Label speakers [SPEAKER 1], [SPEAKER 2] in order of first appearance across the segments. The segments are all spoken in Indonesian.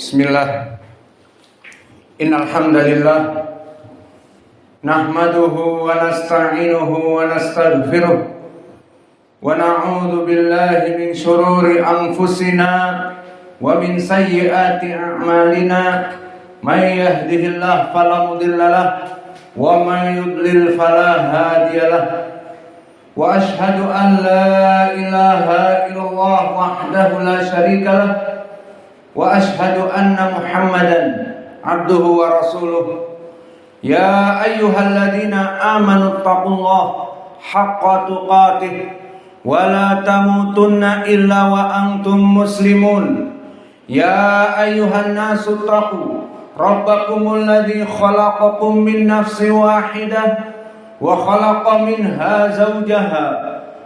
[SPEAKER 1] Bismillah. Innal hamdalillah nahmaduhu wa nasta'inuhu wa nastaghfiruh wa na'udzu billahi min shururi anfusina wa min sayyiati a'malina. May yahdihillahu fala mudilla lahu wa may yudlil fala hadiya lahu. Wa ashhadu an la ilaha illallah wahdahu la syarika lahu wa ashhadu anna Muhammadan abduhu wa rasuluh. Ya ayyuhalladzina amanu taqullaha haqqa tuqatih wa la tamutunna illa wa antum muslimun. Ya ayyuhan nasu taqu rabbakumul ladzi khalaqakum min nafsin wahidah wa khalaqa minha zawjaha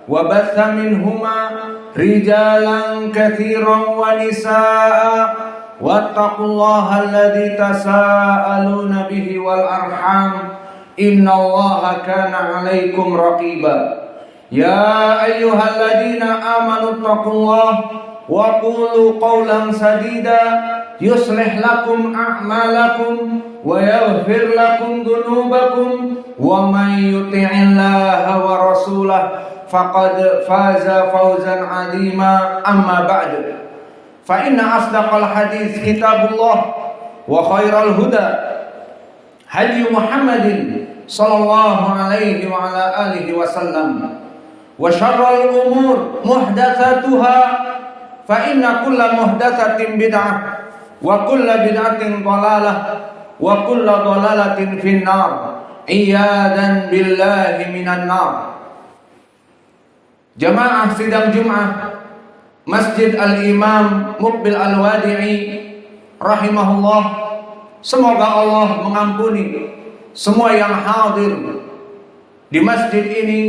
[SPEAKER 1] wa batha minhuma rijalan katsiran wa nisaa wattaqullaha alladzi tasaaluna bihi wal arham innallaha kana 'alaikum raqiba. Ya ayyuhalladzina amanu taqullaha wa qulu qawlan sadida yuslih lakum a'malakum wa yaghfir lakum dhunubakum wa may yuti'illaha wa rasulahu faqad faza fawzan 'azima. Amma ba'du, fa inna asdaqal hadits kitabullah wa khairal huda hadi Muhammadin sallallahu alaihi wa ala alihi wasallam wa syarrul umur muhdatsatuha fa inna kulla muhdatsatin bid'ah wa kulla bid'atin dhalalah wa kulla dhalalatin finnar. Iyadan billahi minan nar. Jamaah sidang Jumat Masjid Al-Imam Muqbil Al-Wadi'i rahimahullah, semoga Allah mengampuni semua yang hadir di masjid ini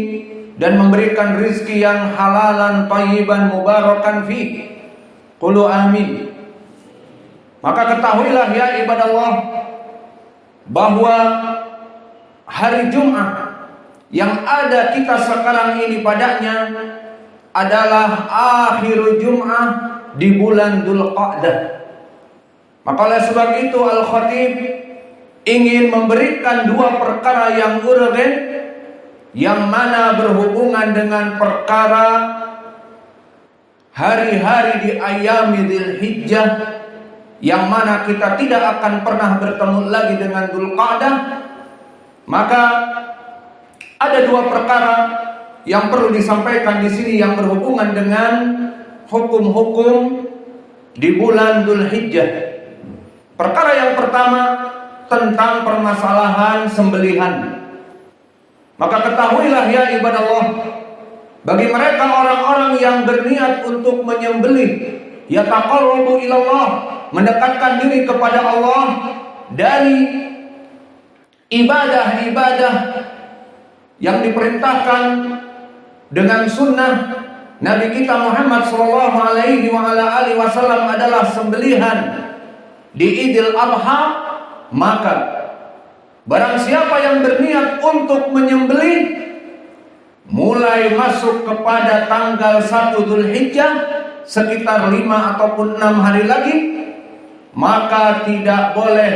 [SPEAKER 1] dan memberikan rizki yang halalan, thayyiban, mubarakan fi. Qulu amin. Maka ketahuilah ya ibadallah bahwa hari Jumat yang ada kita sekarang ini padanya adalah akhir Jum'ah di bulan Dzulqa'dah. Maka oleh sebab itu Al-Khatib ingin memberikan dua perkara yang urgen, yang mana berhubungan dengan perkara hari-hari di Ayyamil Hijjah, yang mana kita tidak akan pernah bertemu lagi dengan Dzulqa'dah. Maka ada dua perkara yang perlu disampaikan di sini yang berhubungan dengan hukum-hukum di bulan Dzulhijjah. Perkara yang pertama tentang permasalahan sembelihan. Maka ketahuilah ya ibadallah, bagi mereka orang-orang yang berniat untuk menyembelih, yataqarrabu ilallah, mendekatkan diri kepada Allah dari ibadah-ibadah yang diperintahkan dengan sunnah Nabi kita Muhammad sallallahu alaihi wasallam adalah sembelihan di Idul Adha. Maka barang siapa yang berniat untuk menyembelih mulai masuk kepada tanggal 1 Dzulhijjah, sekitar 5 ataupun 6 hari lagi, maka tidak boleh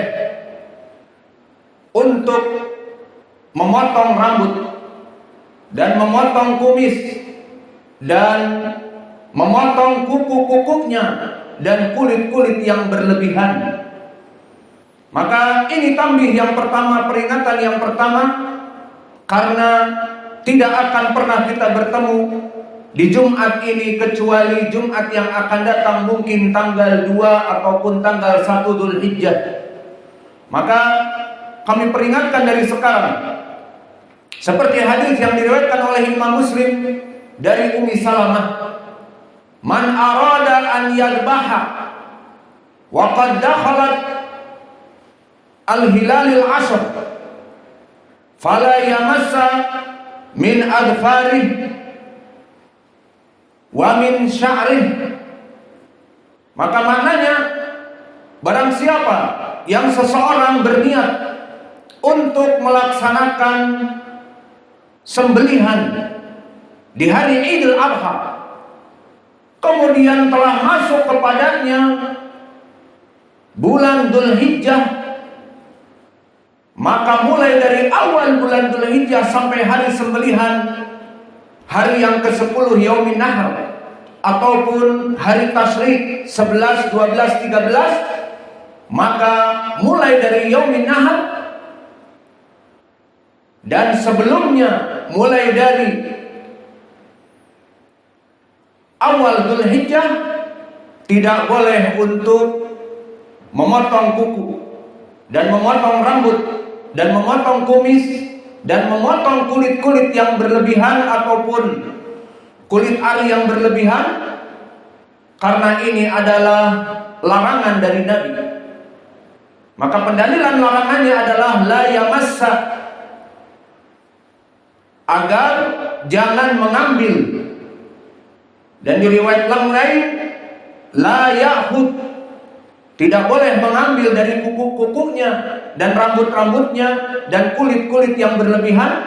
[SPEAKER 1] untuk memotong rambut dan memotong kumis dan memotong kuku-kukunya dan kulit-kulit yang berlebihan. Maka ini tambih yang pertama, peringatan yang pertama, karena tidak akan pernah kita bertemu di Jumat ini kecuali Jumat yang akan datang, mungkin tanggal 2 ataupun tanggal 1 Dzulhijjah. Maka kami peringatkan dari sekarang, seperti hadis yang diriwayatkan oleh Imam Muslim dari Ummi Salamah, man arada an yadbaha wa qad dakhalat al-hilalil ashr fala yamassa min adfarih wa min sya'rih. Maka maknanya, barang siapa yang seseorang berniat untuk melaksanakan sembelihan di hari Idul Adha, kemudian telah masuk kepadanya bulan Dzulhijjah, maka mulai dari awal bulan Dzulhijjah sampai hari sembelihan, hari yang ke-10 Yaumin Nahar, ataupun hari tasyrik 11, 12, 13, maka mulai dari Yaumin Nahar dan sebelumnya mulai dari awal Dzulhijjah tidak boleh untuk memotong kuku dan memotong rambut dan memotong kumis dan memotong kulit-kulit yang berlebihan ataupun kulit ari yang berlebihan, karena ini adalah larangan dari Nabi. Maka pendalilan larangannya adalah la yamassa, agar jangan mengambil, dan di riwayat lain la ya'khud, tidak boleh mengambil dari kuku-kukunya dan rambut-rambutnya dan kulit-kulit yang berlebihan.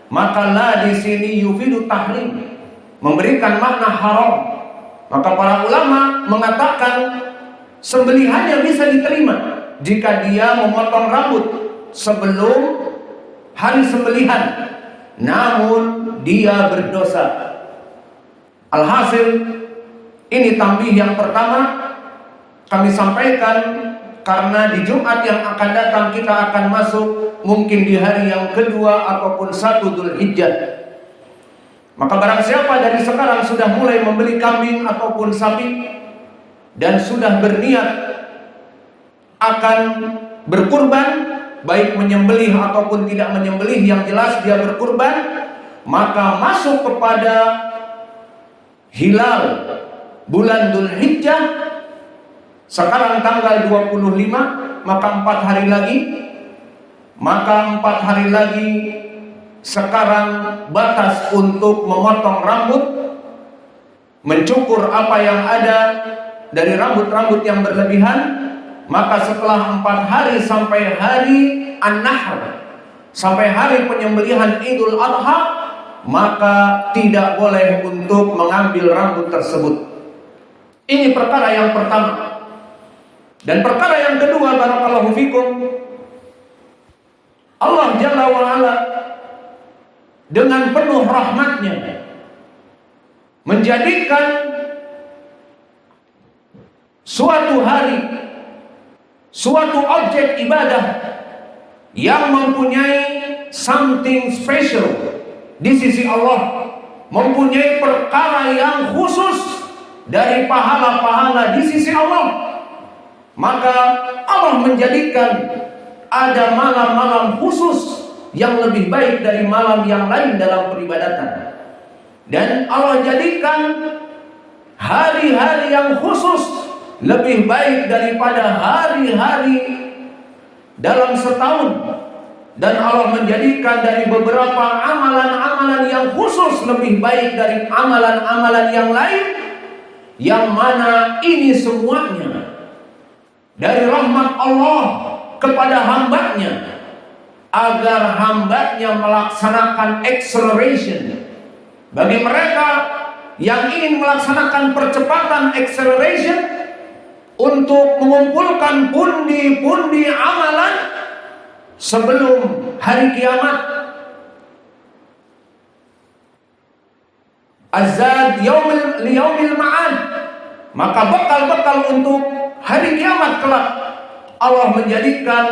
[SPEAKER 1] Maka la di sini yufidu tahrim, memberikan makna haram. Maka para ulama mengatakan sembelihannya bisa diterima jika dia memotong rambut sebelum hari sembelihan, namun dia berdosa. Alhasil, ini tambih yang pertama kami sampaikan, karena di Jumat yang akan datang kita akan masuk mungkin di hari yang kedua ataupun 1 Dzulhijjah. Maka barang siapa dari sekarang sudah mulai membeli kambing ataupun sapi dan sudah berniat akan berkurban, baik menyembelih ataupun tidak menyembelih, yang jelas dia berkurban, maka masuk kepada hilal bulan Dzulhijjah. Sekarang tanggal 25, maka 4 hari lagi. Maka 4 hari lagi sekarang batas untuk memotong rambut, mencukur apa yang ada dari rambut-rambut yang berlebihan. Maka setelah 4 hari sampai hari An-Nahr, sampai hari penyembelihan Idul Adha, maka tidak boleh untuk mengambil rambut tersebut. Ini perkara yang pertama. Dan perkara yang kedua, barakallahu fikum, Allah Jalla wa'ala dengan penuh rahmatnya menjadikan suatu hari, suatu objek ibadah yang mempunyai something special di sisi Allah, mempunyai perkara yang khusus dari pahala-pahala di sisi Allah. Maka Allah menjadikan ada malam-malam khusus yang lebih baik dari malam yang lain dalam peribadatan. Dan Allah jadikan hari-hari yang khusus lebih baik daripada hari-hari dalam setahun. Dan Allah menjadikan dari beberapa amalan-amalan yang khusus lebih baik dari amalan-amalan yang lain, yang mana ini semuanya dari rahmat Allah kepada hambanya, agar hambanya melaksanakan acceleration. Bagi mereka yang ingin melaksanakan percepatan acceleration untuk mengumpulkan pundi-pundi amalan sebelum hari kiamat, azad yaumil ma'ad, maka bekal-bekal untuk hari kiamat kelak, Allah menjadikan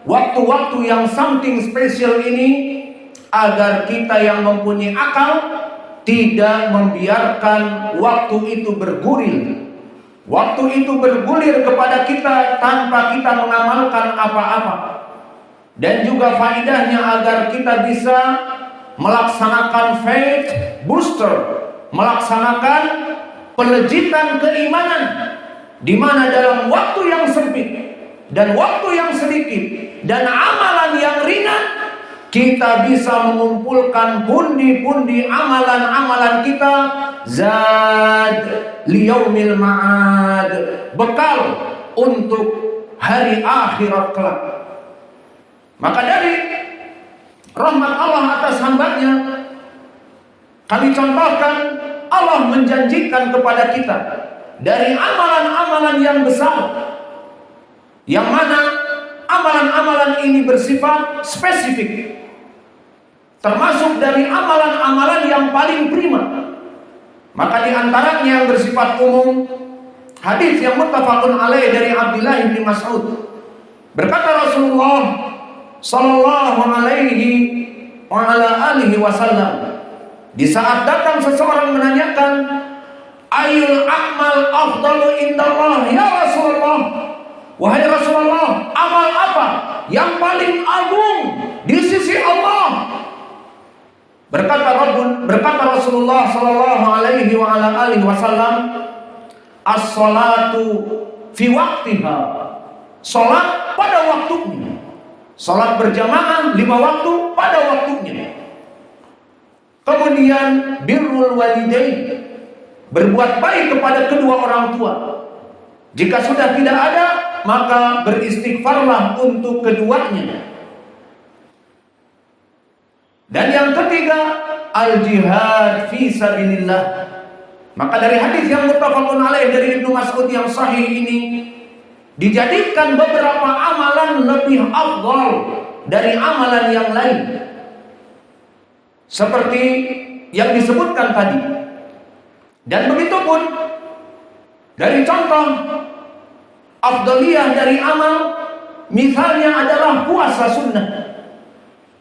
[SPEAKER 1] waktu-waktu yang something special ini agar kita yang mempunyai akal tidak membiarkan waktu itu bergulir. Waktu itu bergulir kepada kita tanpa kita mengamalkan apa-apa. Dan juga faedahnya agar kita bisa melaksanakan faith booster, melaksanakan pelejitan keimanan, di mana dalam waktu yang sempit dan waktu yang sedikit dan amalan yang ringan, kita bisa mengumpulkan pundi-pundi amalan-amalan kita, zad liyaumil ma'ad, bekal untuk hari akhirat kelak. Maka dari rahmat Allah atas hambanya, kami contohkan, Allah menjanjikan kepada kita dari amalan-amalan yang besar, yang mana amalan-amalan ini bersifat spesifik, termasuk dari amalan-amalan yang paling prima. Maka di antaranya yang bersifat umum, hadis yang muttafaqun alaih dari Abdullah bin Mas'ud. Berkata Rasulullah sallallahu alaihi wa ala alihi wasallam, di saat datang seseorang menanyakan, "Ayyul a'mal afdalu indallah ya Rasulullah?" Wahai Rasulullah, amal apa yang paling agung di sisi Allah? Berkata Rasulullah sallallahu alaihi wa ala alihi wasallam, "As-salatu fi waqtiha." Salat pada waktunya. Salat berjamaah 5 waktu pada waktunya. Kemudian birrul walidain, berbuat baik kepada kedua orang tua. Jika sudah tidak ada, maka beristighfarlah untuk keduanya. Dan yang ketiga, al-jihad fi sabilillah. Maka dari hadis yang muttafaqun alaih dari Ibnu Mas'ud yang sahih ini, dijadikan beberapa amalan lebih afdal dari amalan yang lain, seperti yang disebutkan tadi. Dan begitu pun dari contoh afdaliyah dari amal, misalnya adalah puasa sunnah.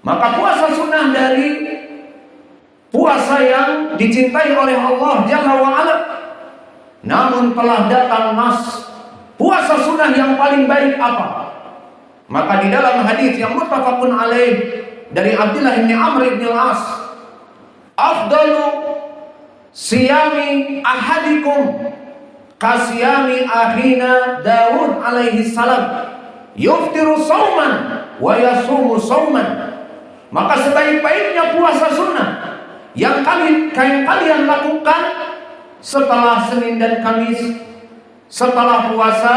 [SPEAKER 1] Maka puasa sunnah dari puasa yang dicintai oleh Allah Jalla wa'ala, namun telah datang nas puasa sunnah yang paling baik apa? Maka di dalam hadis yang muttafaqun alaih dari Abdullah bin Amr bin Al-As, afdalu siyami ahadikum kasiyami akhina Daud alaihi salam, yuftiru sauman wa yasumu sauman. Maka sebaik-baiknya puasa sunnah yang kalian lakukan setelah Senin dan Kamis, setelah puasa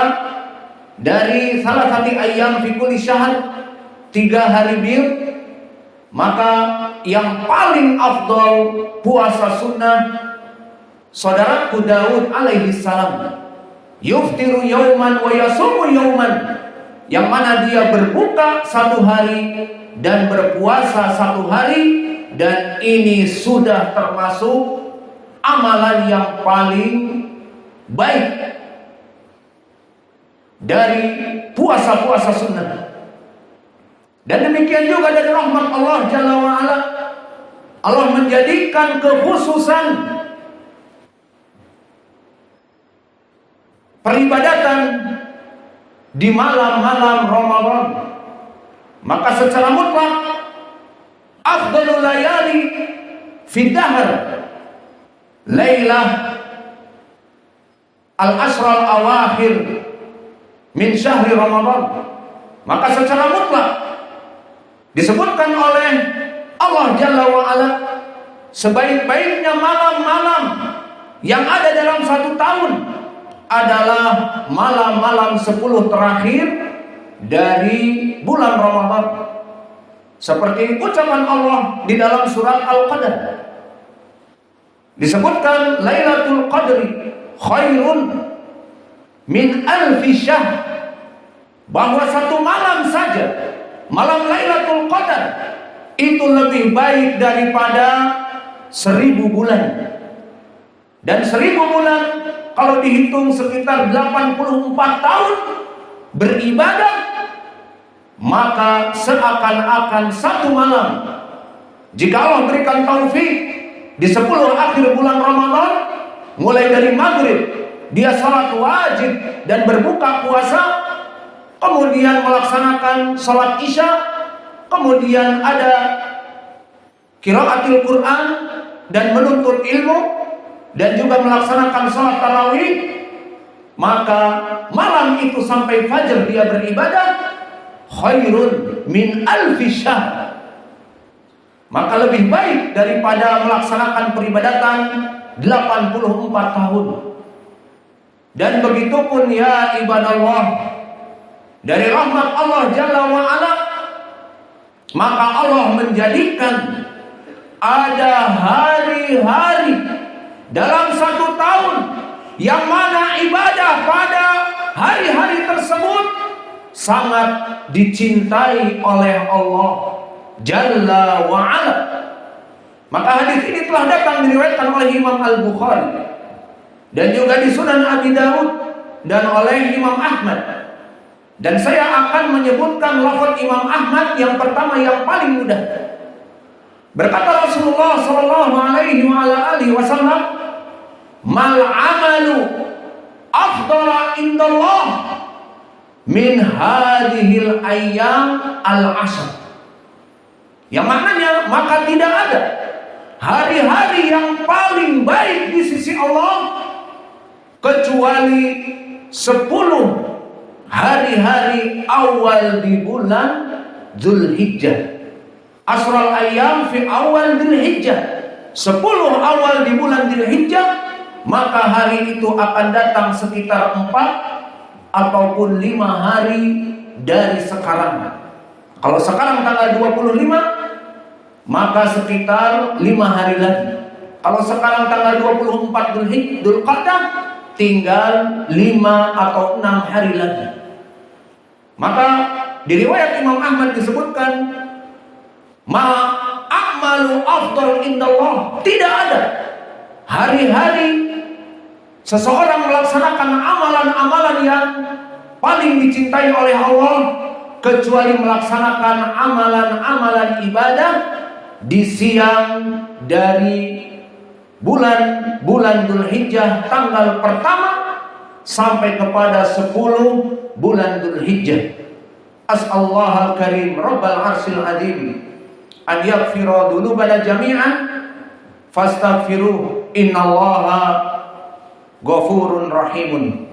[SPEAKER 1] dari salah satu ayam fi kulli syahr, 3 hari bir, maka yang paling afdal puasa sunnah saudaraku Daud alaihi salam, yuftiru yauman wa yasumu yauman, yang mana dia berbuka 1 hari dan berpuasa 1 hari, dan ini sudah termasuk amalan yang paling baik dari puasa-puasa sunnah. Dan demikian juga dari rahmat Allah Jalla wa'ala, Allah menjadikan kekhususan peribadatan di malam-malam Ramadan. Maka secara mutlak afdalul layali fi dahr lailah al-ashral awakhir min syahri Ramadan. Maka secara mutlak disebutkan oleh Allah Jalla wa'ala, sebaik-baiknya malam-malam yang ada dalam 1 tahun adalah malam-malam 10 terakhir dari bulan Ramadan. Seperti ucapan Allah di dalam surat Al-Qadr, disebutkan Lailatul Qadri khairun min alfi syahr, bahwa 1 malam saja, malam Lailatul Qadar, itu lebih baik daripada 1000 bulan. Dan 1000 bulan kalau dihitung sekitar 84 tahun beribadah, maka seakan-akan 1 malam, jika Allah berikan taufik di 10 akhir bulan Ramadan, mulai dari maghrib dia salat wajib dan berbuka puasa, kemudian melaksanakan salat isya, kemudian ada qiraatul Quran dan menuntut ilmu, dan juga melaksanakan salat tarawih, maka malam itu sampai fajar dia beribadah, khairun min alfi syahr, maka lebih baik daripada melaksanakan peribadatan 84 tahun. Dan begitu pun ya ibadallah, dari rahmat Allah Jalla wa'ala, maka Allah menjadikan ada hari-hari dalam 1 tahun yang mana ibadah pada hari-hari tersebut sangat dicintai oleh Allah Jalla wa Ala. Maka hadis ini telah datang diriwayatkan oleh Imam Al-Bukhari dan juga di Sunan Abi Dawud dan oleh Imam Ahmad. Dan saya akan menyebutkan lafaz Imam Ahmad yang pertama yang paling mudah. Berkata Rasulullah sallallahu alaihi wasallam, "Mal amalu afdala indallah min hadhil ayyam al-ashr." Yang maknanya, maka tidak ada hari-hari yang paling baik di sisi Allah kecuali 10 hari-hari awal di bulan Dzulhijjah. Asral ayyam fi awal Dzulhijjah. 10 awal di bulan Dzulhijjah, maka hari itu akan datang sekitar 4 ataupun 5 hari dari sekarang. Kalau sekarang tanggal 25, maka sekitar 5 hari lagi. Kalau sekarang tanggal 24 Dzulqa'dah, tinggal 5 atau 6 hari lagi. Maka di riwayat Imam Ahmad disebutkan, ma a'malu afdal indallah. Tidak ada hari-hari seseorang melaksanakan amalan-amalan yang paling dicintai oleh Allah kecuali melaksanakan amalan-amalan ibadah di siang dari bulan Dzulhijjah tanggal pertama sampai kepada 10 bulan Dzulhijjah. As'allahu al-karim Rabbal arsyil azim an yaghfira dzunubana jami'an fastaghfiruh innallaha ghafurun rahimun.